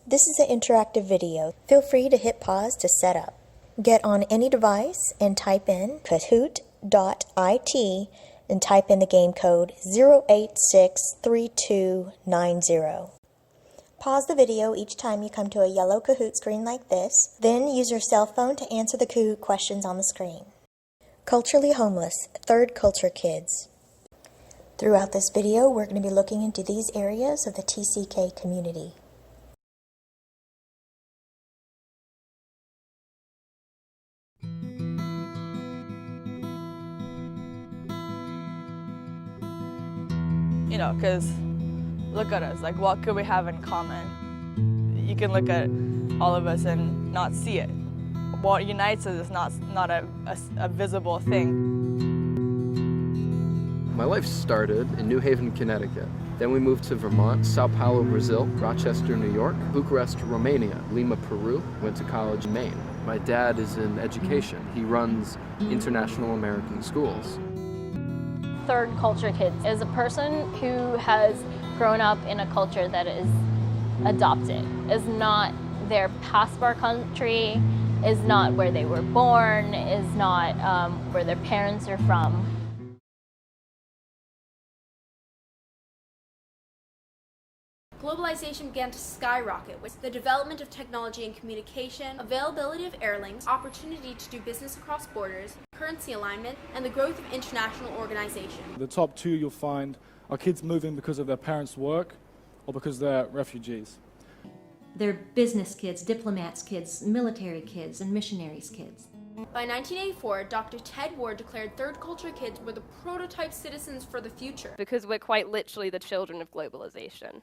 This is an interactive video. Feel free to hit pause to set up. Get on any device and type in kahoot.it and type in the game code 0863290. Pause the video each time you come to a yellow Kahoot screen like this, then use your cell phone to answer the Kahoot questions on the screen. Culturally homeless, third culture kids. Throughout this video, we're going to be looking into these areas of the TCK community. You know, because look at us, like what could we have in common? You can look at all of us and not see it. What unites us is not a visible thing. My life started in New Haven, Connecticut. Then we moved to Vermont, Sao Paulo, Brazil, Rochester, New York, Bucharest, Romania, Lima, Peru, went to college in Maine. My dad is in education. He runs International American Schools. Third culture kids is a person who has grown up in a culture that is adopted, is not their passport country, is not where they were born, is not where their parents are from. Globalization began to skyrocket with the development of technology and communication, availability of airlinks, opportunity to do business across borders, currency alignment, and the growth of international organization. The top two you'll find are kids moving because of their parents' work or because they're refugees. They're business kids, diplomats' kids, military kids, and missionaries' kids. By 1984, Dr. Ted Ward declared third culture kids were the prototype citizens for the future. Because we're quite literally the children of globalization.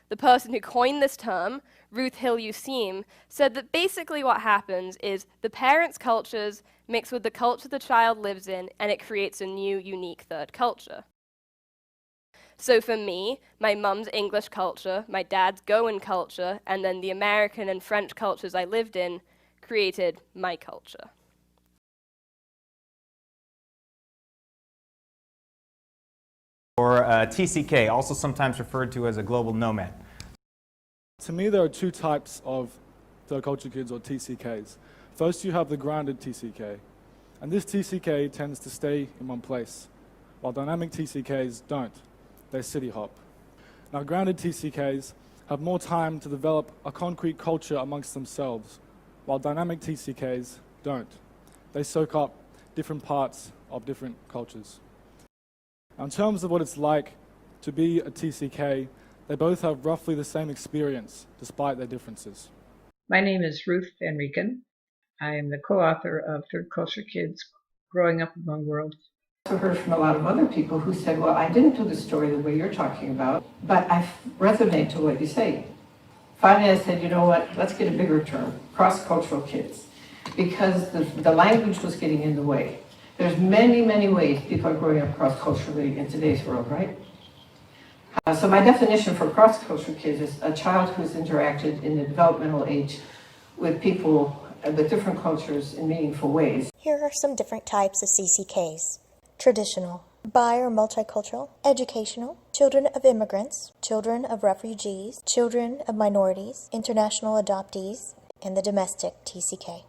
The person who coined this term, Ruth Hill Useem, said that basically what happens is the parents' cultures mix with the culture the child lives in, and it creates a new, unique third culture. So for me, my mum's English culture, my dad's Goan culture, and then the American and French cultures I lived in created my culture. Or TCK, also sometimes referred to as a global nomad. To me, there are two types of third culture kids, or TCKs. First, you have the grounded TCK. And this TCK tends to stay in one place, while dynamic TCKs don't. They city hop. Now, grounded TCKs have more time to develop a concrete culture amongst themselves, while dynamic TCKs don't. They soak up different parts of different cultures. Now, in terms of what it's like to be a TCK, they both have roughly the same experience, despite their differences. My name is Ruth Van Rieken. I am the co-author of Third Culture Kids, Growing Up Among Worlds. I've heard from a lot of other people who said, well, I didn't do the story the way you're talking about, but I resonate to what you say. Finally, I said, you know what, let's get a bigger term, cross-cultural kids, because the language was getting in the way. There's many, many ways people are growing up cross-culturally in today's world, right? So my definition for cross-cultural kids is a child who's interacted in the developmental age with people with different cultures in meaningful ways. Here are some different types of CCKs. Traditional, bi or multicultural, educational, children of immigrants, children of refugees, children of minorities, international adoptees, and the domestic TCK.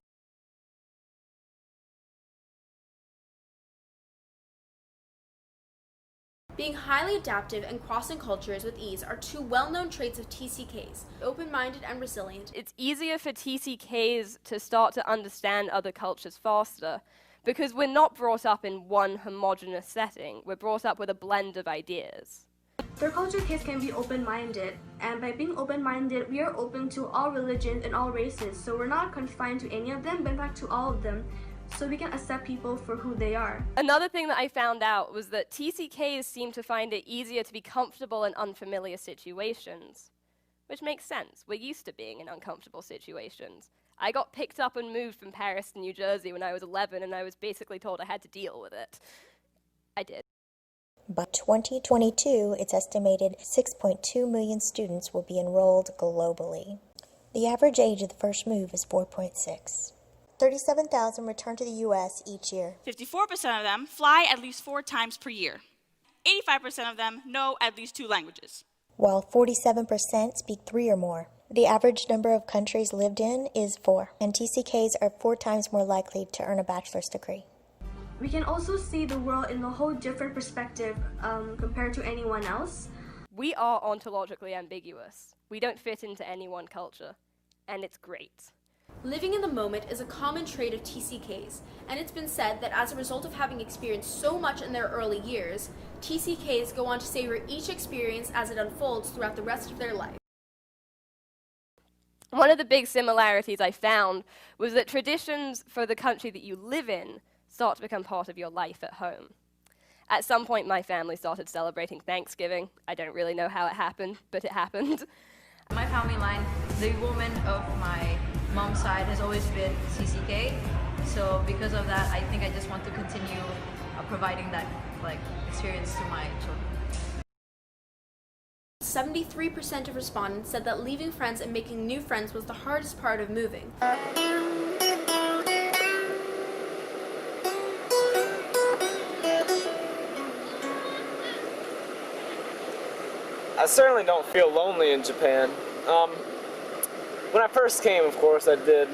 Being highly adaptive and crossing cultures with ease are two well-known traits of TCKs, open-minded and resilient. It's easier for TCKs to start to understand other cultures faster because we're not brought up in one homogeneous setting. We're brought up with a blend of ideas. Third culture kids can be open-minded, and by being open-minded, we are open to all religions and all races, so we're not confined to any of them, but in fact to all of them. So we can accept people for who they are. Another thing that I found out was that TCKs seem to find it easier to be comfortable in unfamiliar situations, which makes sense. We're used to being in uncomfortable situations. I got picked up and moved from Paris to New Jersey when I was 11, and I was basically told I had to deal with it. I did. By 2022, it's estimated 6.2 million students will be enrolled globally. The average age of the first move is 4.6. 37,000 return to the U.S. each year. 54% of them fly at least 4 times per year. 85% of them know at least 2 languages. While 47% speak 3 or more. The average number of countries lived in is 4, and TCKs are 4 times more likely to earn a bachelor's degree. We can also see the world in a whole different perspective compared to anyone else. We are ontologically ambiguous. We don't fit into any one culture, and it's great. Living in the moment is a common trait of TCKs, and it's been said that as a result of having experienced so much in their early years, TCKs go on to savor each experience as it unfolds throughout the rest of their life. One of the big similarities I found was that traditions for the country that you live in start to become part of your life at home. At some point, my family started celebrating Thanksgiving. I don't really know how it happened, but it happened. My family line, the woman of my mom's side has always been TCK. So because of that, I think I just want to continue providing that experience to my children. 73% of respondents said that leaving friends and making new friends was the hardest part of moving. I certainly don't feel lonely in Japan. When I first came, of course, I did.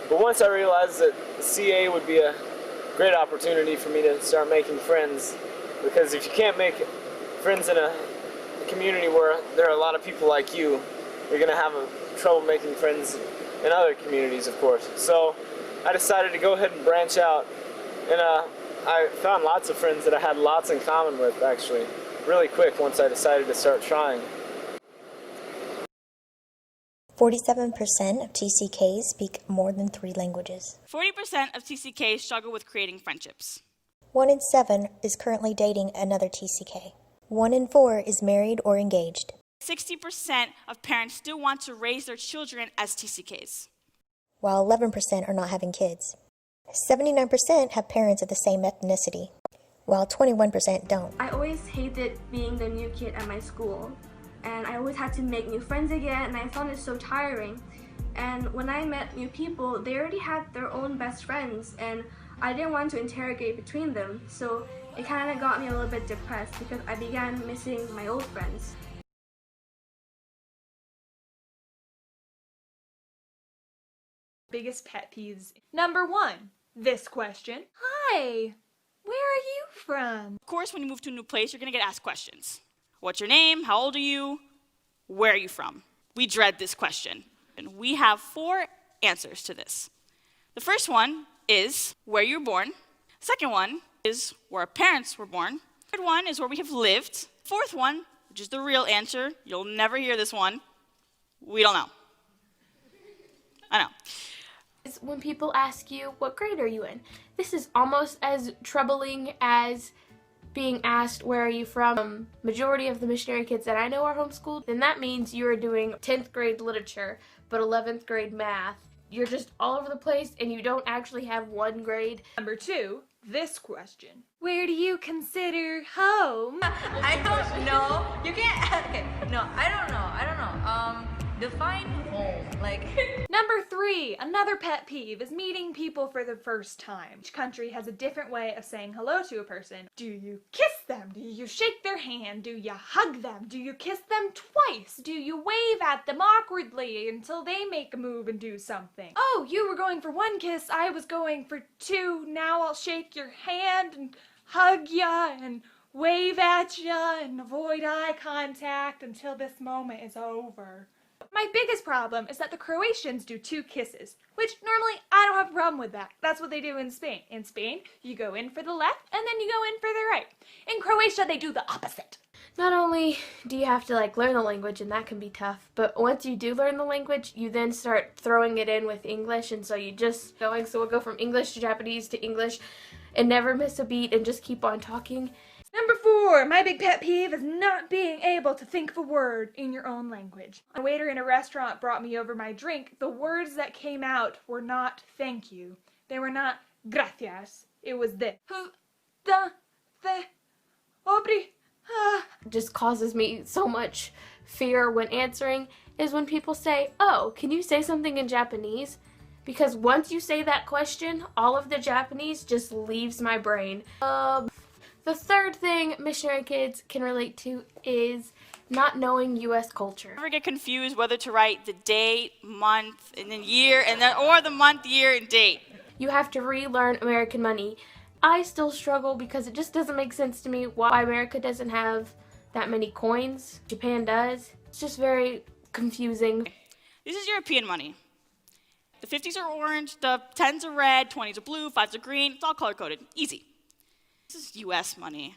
But once I realized that CA would be a great opportunity for me to start making friends, because if you can't make friends in a community where there are a lot of people like you, you're going to have trouble making friends in other communities, of course. So I decided to go ahead and branch out, and I found lots of friends that I had lots in common with, actually, really quick once I decided to start trying. 47% of TCKs speak more than 3 languages. 40% of TCKs struggle with creating friendships. 1 in 7 is currently dating another TCK. 1 in 4 is married or engaged. 60% of parents still want to raise their children as TCKs, while 11% are not having kids. 79% have parents of the same ethnicity, while 21% don't. I always hated being the new kid at my school, and I always had to make new friends again, and I found it so tiring. And when I met new people, they already had their own best friends, and I didn't want to interrogate between them, so it kind of got me a little bit depressed because I began missing my old friends. Biggest pet peeves. Number 1, this question. Hi, where are you from? Of course, when you move to a new place, you're going to get asked questions. What's your name? How old are you? Where are you from? We dread this question. And we have 4 answers to this. The first one is where you were born. Second one is where our parents were born. Third one is where we have lived. Fourth one, which is the real answer, you'll never hear this one, we don't know. I know. When people ask you, what grade are you in? This is almost as troubling as being asked, where are you from? Majority of the missionary kids that I know are homeschooled, then that means you are doing 10th grade literature, but 11th grade math. You're just all over the place and you don't actually have one grade. Number 2, this question. Where do you consider home? I don't know. You can't, okay, no, I don't know. Define home, Number 3, another pet peeve is meeting people for the first time. Each country has a different way of saying hello to a person. Do you kiss them? Do you shake their hand? Do you hug them? Do you kiss them twice? Do you wave at them awkwardly until they make a move and do something? Oh, you were going for 1 kiss, I was going for 2. Now I'll shake your hand and hug ya and wave at ya and avoid eye contact until this moment is over. My biggest problem is that the Croatians do 2 kisses, which normally I don't have a problem with that. That's what they do in Spain. In Spain, you go in for the left and then you go in for the right. In Croatia, they do the opposite. Not only do you have to learn the language, and that can be tough, but once you do learn the language, you then start throwing it in with English, and so you just going, so we'll go from English to Japanese to English and never miss a beat and just keep on talking. Number 4, my big pet peeve is not being able to think of a word in your own language. A waiter in a restaurant brought me over my drink. The words that came out were not thank you. They were not gracias. It was this. Just causes me so much fear when answering is when people say, oh, can you say something in Japanese? Because once you say that question, all of the Japanese just leaves my brain. The third thing missionary kids can relate to is not knowing U.S. culture. Never get confused whether to write the date, month, and then year, and then or the month, year, and date. You have to relearn American money. I still struggle because it just doesn't make sense to me why America doesn't have that many coins. Japan does. It's just very confusing. This is European money. The 50s are orange, the 10s are red, 20s are blue, 5s are green. It's all color-coded. Easy. This is US money.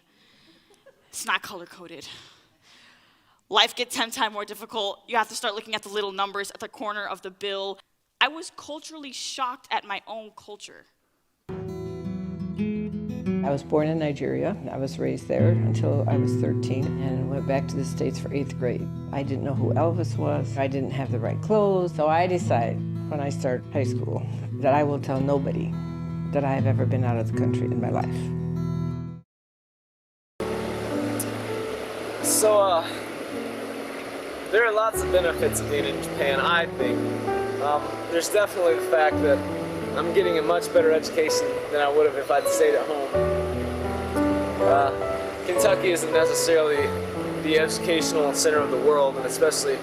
It's not color-coded. Life gets 10 times more difficult. You have to start looking at the little numbers at the corner of the bill. I was culturally shocked at my own culture. I was born in Nigeria. I was raised there until I was 13 and went back to the States for 8th grade. I didn't know who Elvis was. I didn't have the right clothes. So I decided when I start high school that I will tell nobody that I have ever been out of the country in my life. So, there are lots of benefits of being in Japan, I think. There's definitely the fact that I'm getting a much better education than I would have if I'd stayed at home. Kentucky isn't necessarily the educational center of the world, and especially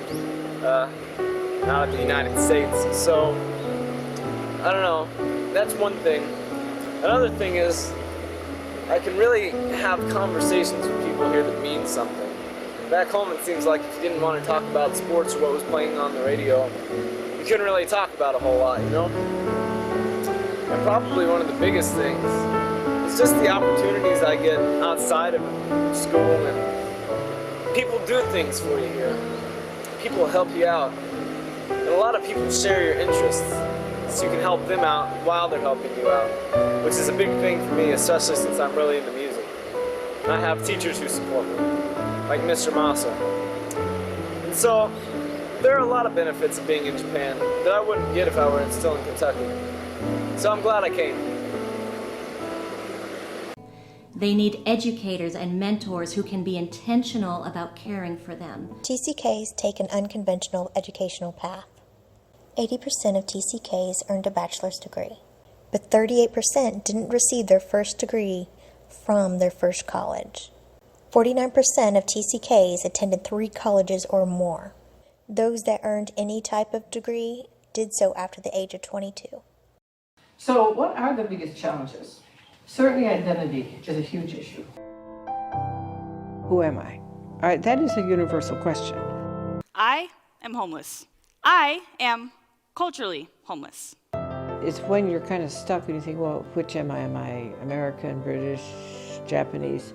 not of the United States. So, I don't know, that's one thing. Another thing is, I can really have conversations with people here that mean something. Back home, it seems like if you didn't want to talk about sports or what was playing on the radio, you couldn't really talk about a whole lot, you know? And probably one of the biggest things is just the opportunities I get outside of school, and people do things for you here. People help you out. And a lot of people share your interests, so you can help them out while they're helping you out, which is a big thing for me, especially since I'm really into music. And I have teachers who support me, like Mr. Masa. And so, there are a lot of benefits of being in Japan that I wouldn't get if I were still in Kentucky. So I'm glad I came. They need educators and mentors who can be intentional about caring for them. TCKs take an unconventional educational path. 80% of TCKs earned a bachelor's degree, but 38% didn't receive their first degree from their first college. 49% of TCKs attended 3 colleges or more. Those that earned any type of degree did so after the age of 22. So what are the biggest challenges? Certainly identity is a huge issue. Who am I? All right, that is a universal question. I am homeless. I am culturally homeless. It's when you're kind of stuck and you think, well, which am I? Am I American, British, Japanese?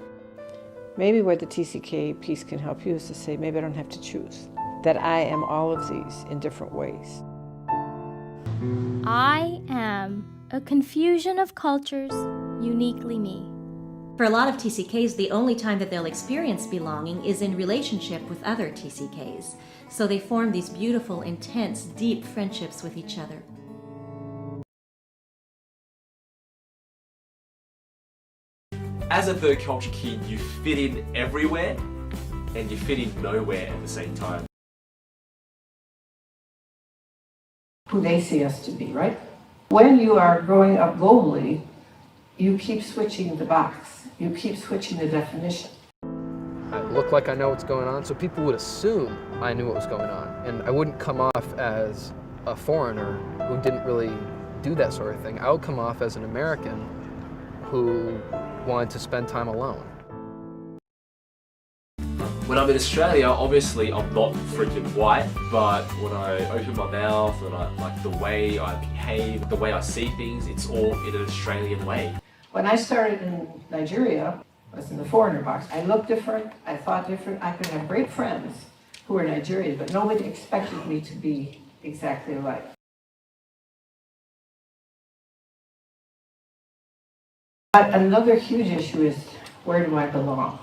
Maybe where the TCK piece can help you is to say, maybe I don't have to choose. That I am all of these in different ways. I am a confusion of cultures, uniquely me. For a lot of TCKs, the only time that they'll experience belonging is in relationship with other TCKs. So they form these beautiful, intense, deep friendships with each other. As a third culture kid, you fit in everywhere and you fit in nowhere at the same time. Who they see us to be, right? When you are growing up globally, you keep switching the box. You keep switching the definition. I look like I know what's going on, so people would assume I knew what was going on. And I wouldn't come off as a foreigner who didn't really do that sort of thing. I would come off as an American who wanted to spend time alone. When I'm in Australia, obviously I'm not freaking white, but when I open my mouth and like the way I behave, the way I see things, it's all in an Australian way. When I started in Nigeria, I was in the foreigner box. I looked different, I thought different. I could have great friends who were Nigerian, but nobody expected me to be exactly alike. But another huge issue is, where do I belong?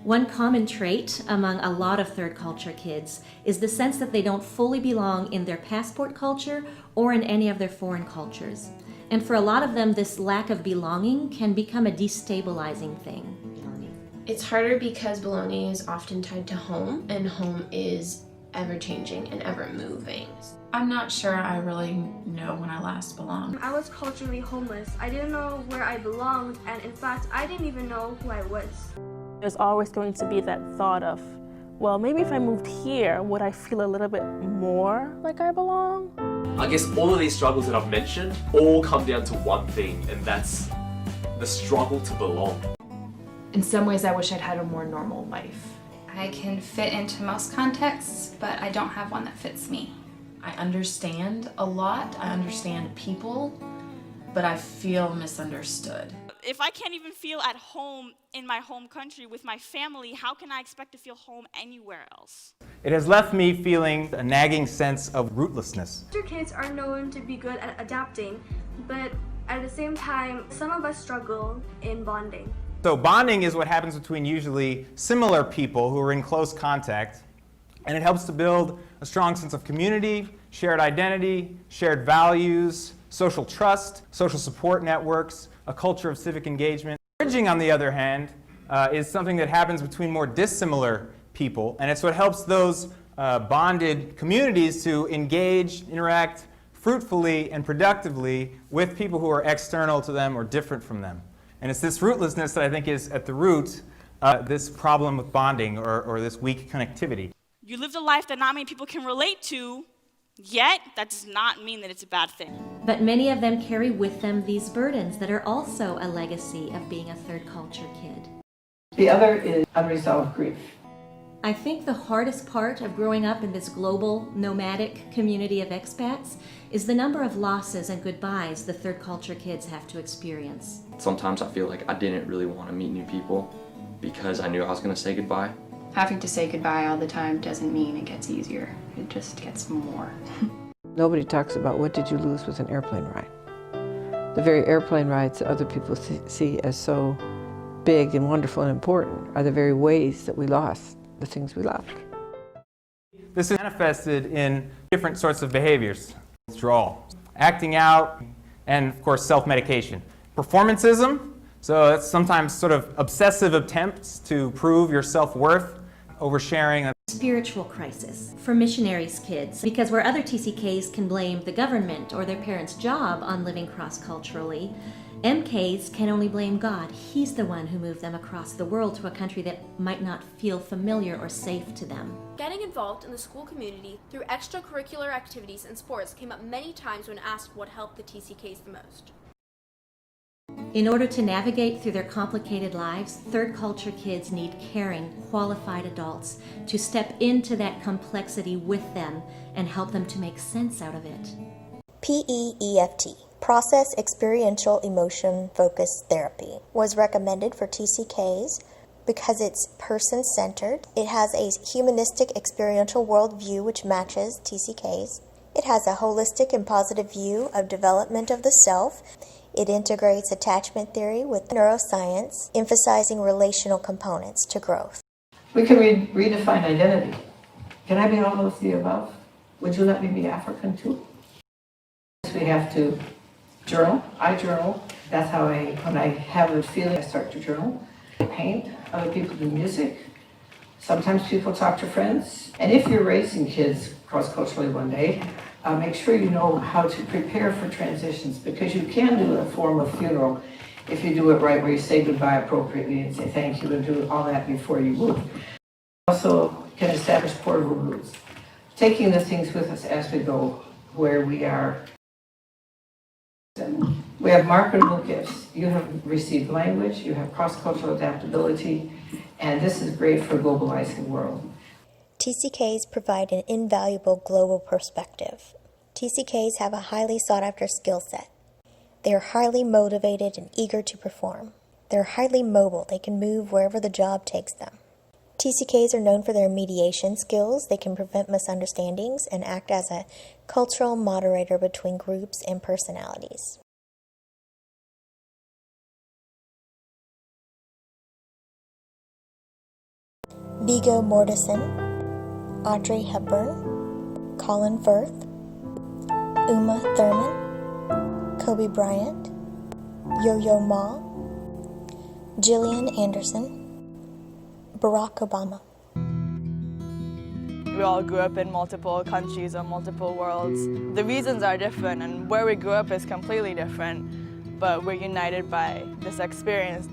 One common trait among a lot of third culture kids is the sense that they don't fully belong in their passport culture or in any of their foreign cultures. And for a lot of them, this lack of belonging can become a destabilizing thing. It's harder because belonging is often tied to home, and home is ever-changing and ever-moving. I'm not sure I really know when I last belonged. I was culturally homeless. I didn't know where I belonged, and in fact, I didn't even know who I was. There's always going to be that thought of, well, maybe if I moved here, would I feel a little bit more like I belong? I guess all of these struggles that I've mentioned all come down to one thing, and that's the struggle to belong. In some ways, I wish I'd had a more normal life. I can fit into most contexts, but I don't have one that fits me. I understand a lot, I understand people, but I feel misunderstood. If I can't even feel at home in my home country with my family, how can I expect to feel home anywhere else? It has left me feeling a nagging sense of rootlessness. Culture kids are known to be good at adapting, but at the same time, some of us struggle in bonding. So bonding is what happens between usually similar people who are in close contact, and it helps to build a strong sense of community, shared identity, shared values, social trust, social support networks, a culture of civic engagement. Bridging, on the other hand, is something that happens between more dissimilar people, and it's what helps those bonded communities to engage, interact fruitfully and productively with people who are external to them or different from them. And it's this rootlessness that I think is at the root this problem with bonding or this weak connectivity. You lived a life that not many people can relate to, yet that does not mean that it's a bad thing. But many of them carry with them these burdens that are also a legacy of being a third culture kid. The other is unresolved grief. I think the hardest part of growing up in this global, nomadic community of expats is the number of losses and goodbyes the third culture kids have to experience. Sometimes I feel like I didn't really want to meet new people because I knew I was going to say goodbye. Having to say goodbye all the time doesn't mean it gets easier. It just gets more. Nobody talks about what did you lose with an airplane ride. The very airplane rides that other people see as so big and wonderful and important are the very ways that we lost the things we loved. This is manifested in different sorts of behaviors. Withdrawal, acting out, and of course self-medication. Performancism, so that's sometimes sort of obsessive attempts to prove your self-worth, oversharing. Spiritual crisis for missionaries' kids, because where other TCKs can blame the government or their parents' job on living cross-culturally, MKs can only blame God. He's the one who moved them across the world to a country that might not feel familiar or safe to them. Getting involved in the school community through extracurricular activities and sports came up many times when asked what helped the TCKs the most. In order to navigate through their complicated lives, third culture kids need caring, qualified adults to step into that complexity with them and help them to make sense out of it. PEEFT, Process Experiential Emotion Focused Therapy, was recommended for TCKs because it's person-centered. It has a humanistic experiential worldview which matches TCKs. It has a holistic and positive view of development of the self. It integrates attachment theory with neuroscience, emphasizing relational components to growth. We can redefine identity. Can I be all of the above? Would you let me be African too? We have to journal. I journal. That's how when I have a feeling, I start to journal. I paint. Other people do music. Sometimes people talk to friends. And if you're raising kids cross-culturally one day, make sure you know how to prepare for transitions, because you can do a form of funeral if you do it right, where you say goodbye appropriately and say thank you and do all that before you move. Also can establish portable rules, taking the things with us as we go where we are. We have marketable gifts. You have received language, you have cross-cultural adaptability, and this is great for globalizing the world. TCKs provide an invaluable global perspective. TCKs have a highly sought-after skill set. They are highly motivated and eager to perform. They're highly mobile. They can move wherever the job takes them. TCKs are known for their mediation skills. They can prevent misunderstandings and act as a cultural moderator between groups and personalities. Viggo Mortensen, Audrey Hepburn, Colin Firth, Uma Thurman, Kobe Bryant, Yo-Yo Ma, Gillian Anderson, Barack Obama. we all grew up in multiple countries or multiple worlds. The reasons are different and where we grew up is completely different, but we're united by this experience.